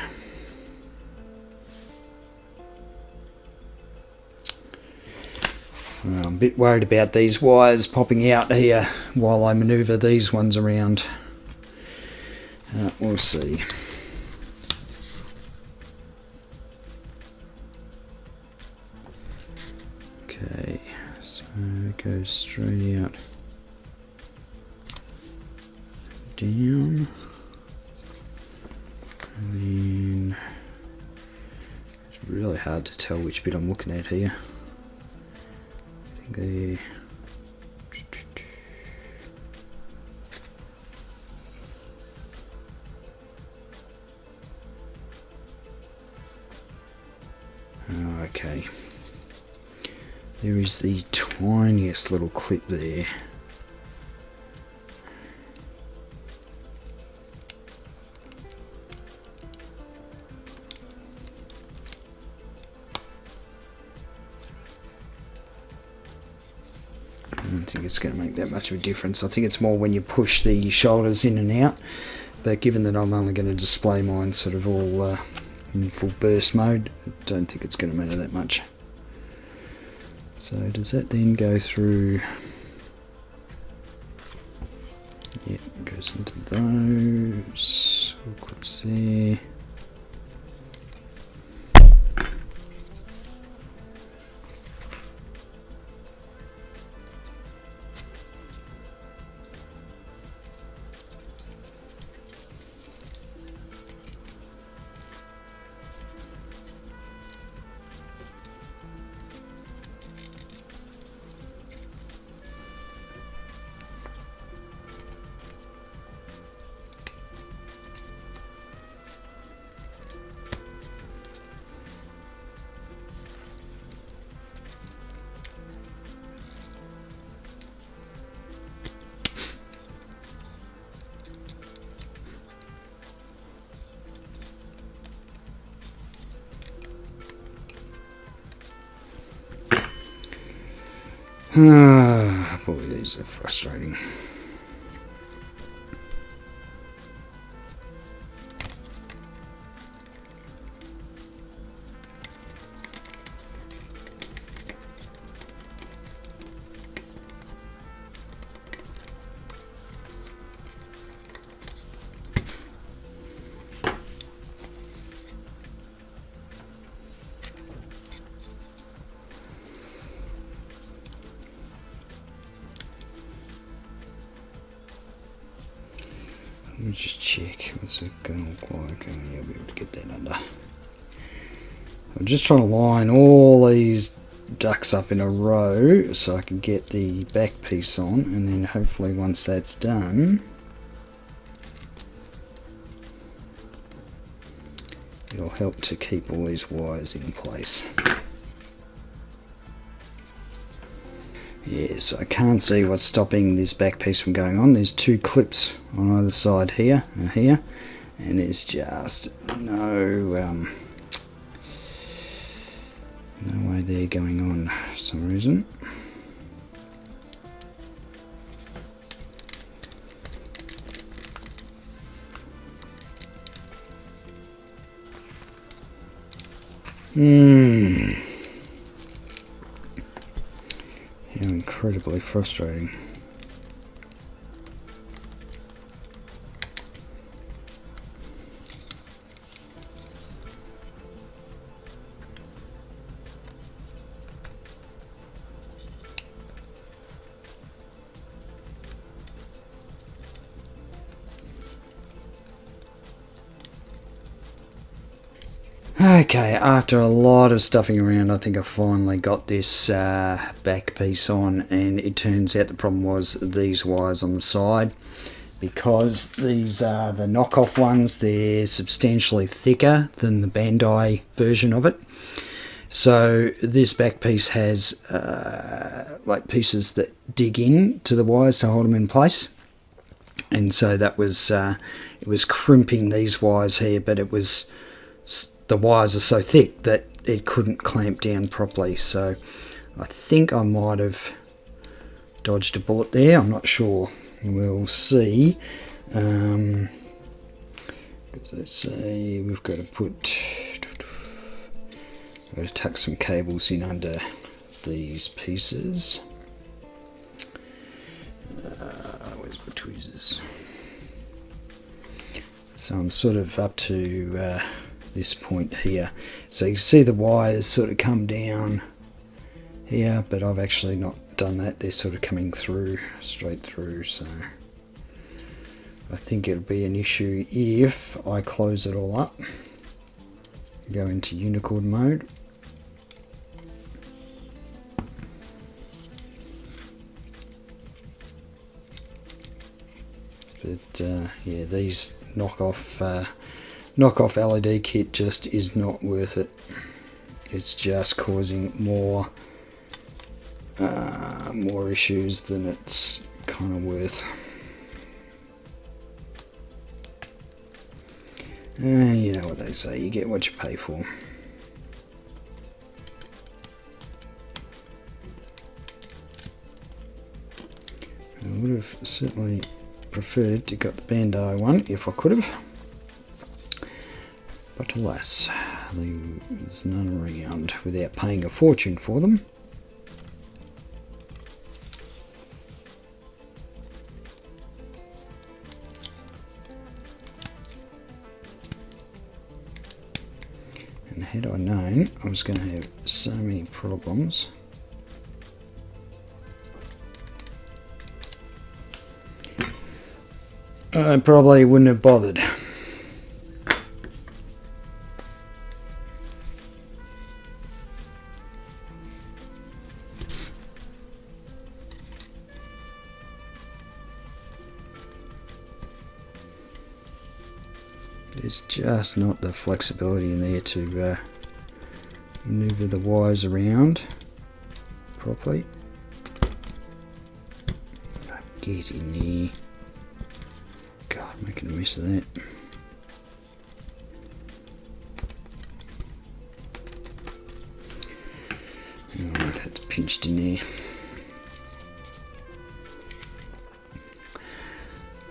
[SPEAKER 1] I'm a bit worried about these wires popping out here while I manoeuvre these ones around. We'll see. Okay, so it goes straight out, down, and then it's really hard to tell which bit I'm looking at here. Okay. Okay. There is the tiniest little clip there. don't think it's going to make that much of a difference. I think it's more when you push the shoulders in and out, but given that I'm only going to display mine sort of all in full burst mode, I don't think it's going to matter that much. So does that then go through? Yeah, it goes into those. Clips there. Boy, these are frustrating. Let me just check. What's it going to look like? And you'll be able to get that under. I'm just trying to line all these ducks up in a row so I can get the back piece on, and then hopefully once that's done, it'll help to keep all these wires in place. Yes, I can't see what's stopping this back piece from going on. There's two clips on either side here and here, and there's just no way they're going on for some reason. How incredibly frustrating. Okay, after a lot of stuffing around, I think I finally got this back piece on, and it turns out the problem was these wires on the side, because these are the knockoff ones. They're substantially thicker than the Bandai version of it. So this back piece has like pieces that dig in to the wires to hold them in place, and so that was it was crimping these wires here, but it was, the wires are so thick that it couldn't clamp down properly. So I think I might have dodged a bullet there. I'm not sure. We'll see. As I say, we've got to tuck some cables in under these pieces. Where's my tweezers? So I'm sort of up to this point here, so you can see the wires sort of come down here, but I've actually not done that. They're sort of coming through, straight through, so I think it'll be an issue if I close it all up, go into unicorn mode. But yeah, these knockoff LED kit just is not worth it. It's just causing more issues than it's kind of worth. You know what they say, you get what you pay for. would have certainly preferred to got the Bandai one if I could have, but alas, there's none around without paying a fortune for them. And had I known I was going to have so many problems, I probably wouldn't have bothered. There's just not the flexibility in there to maneuver the wires around properly. Get in there. God, making a mess of that. Alright, that's pinched in there.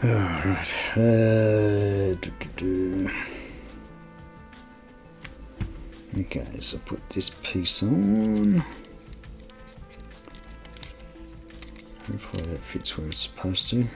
[SPEAKER 1] Alright, okay, so put this piece on. Hopefully that fits where it's supposed to.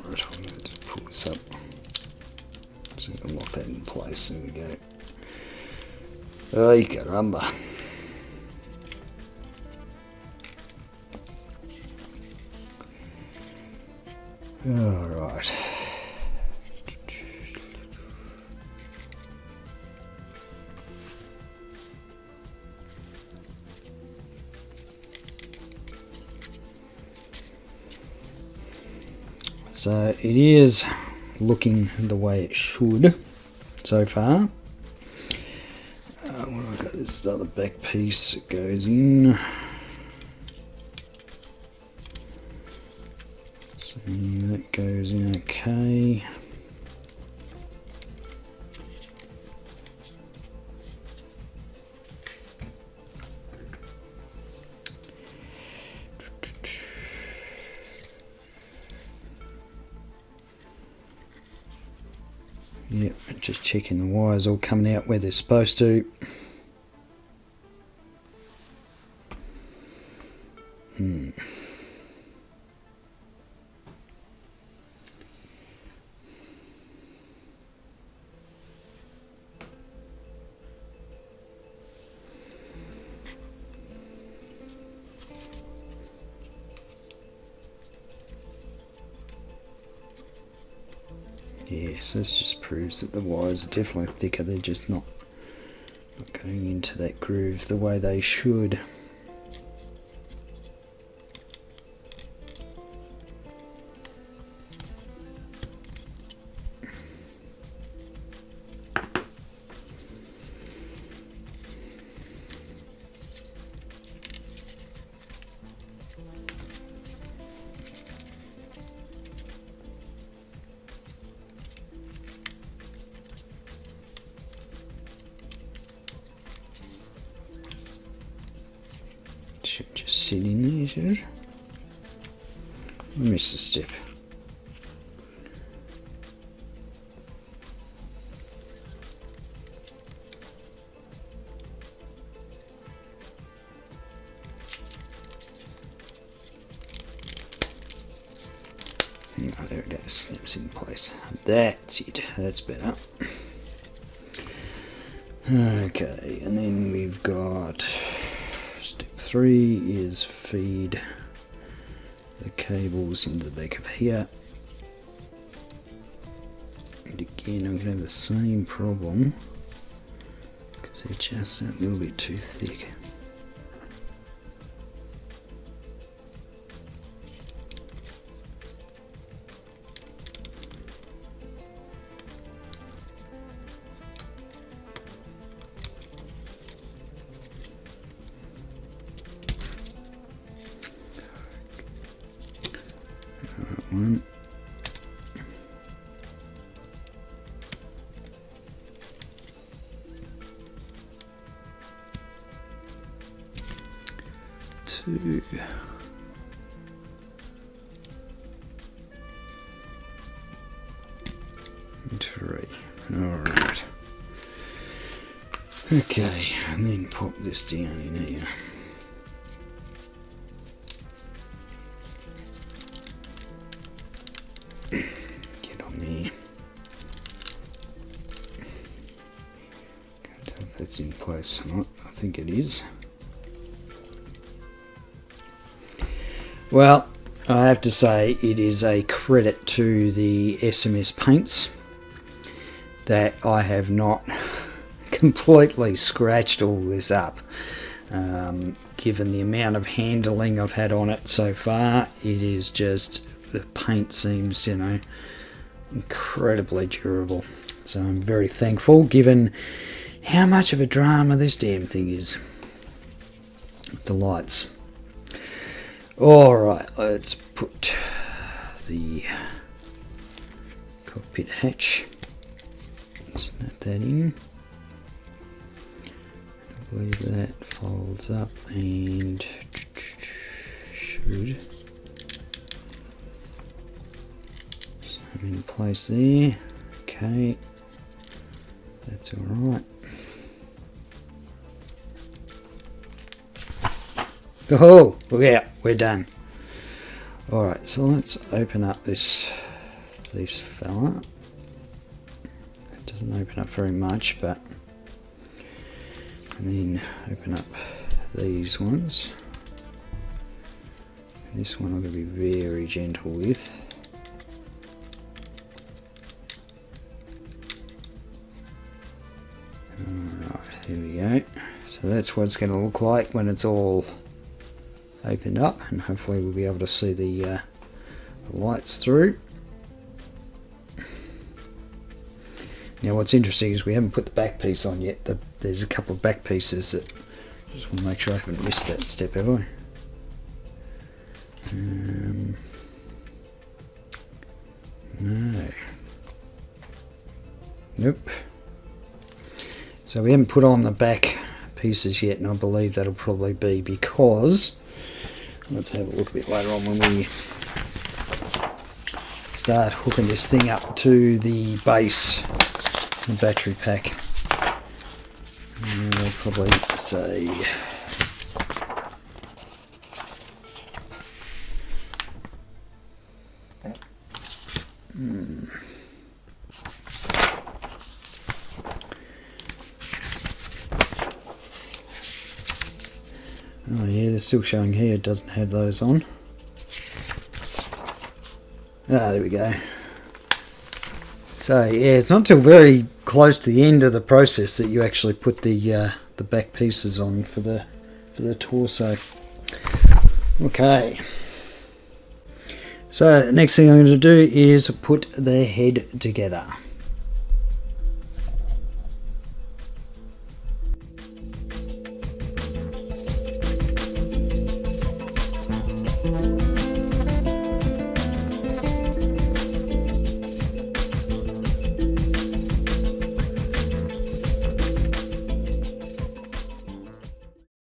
[SPEAKER 1] Right, I'm going to pull this up so we can lock that in place. There we go. Ay, caramba. Alright. So it is looking the way it should so far. What have I got? This other back piece that goes in. So that goes in okay. Yep, just checking the wires all coming out where they're supposed to. Yes, this just proves that the wires are definitely thicker. They're just not going into that groove the way they should. Should just sit in there, should it? I missed a step. Oh, there it goes, snaps in place. That's it, that's better. Okay, and then we've got step 3 is feed the cables into the back of here. again, I'm going to have the same problem because they're just a little bit too thick. One. Two. And three. Alright. Okay, and then pop this down in here. Get on there. Can't tell if that's in place or not. I think it is. Well, I have to say it is a credit to the SMS paints that I have not completely scratched all this up. Given the amount of handling I've had on it so far, it is just, the paint seems, incredibly durable. So I'm very thankful, given how much of a drama this damn thing is with the lights. Alright, let's put the cockpit hatch, snap that in. I believe that folds up and should in place there. Okay, that's alright. Oh, look out, we're done. Alright, so let's open up this fella. It doesn't open up very much, but and then open up these ones. And this one I'm going to be very gentle with. Alright, here we go. So that's what it's going to look like when it's all opened up, and hopefully we'll be able to see the lights through. Now what's interesting is we haven't put the back piece on yet. There's a couple of back pieces that I just want to make sure I haven't missed that step, have I? No. Nope. So we haven't put on the back pieces yet, and I believe that'll probably be because, let's have a look a bit later on when we start hooking this thing up to the base, the battery pack. And I'll probably say oh yeah, they're still showing here it doesn't have those on. Ah, there we go. So yeah, it's not till very close to the end of the process that you actually put the back pieces on for the torso. Okay. So the next thing I'm going to do is put the head together.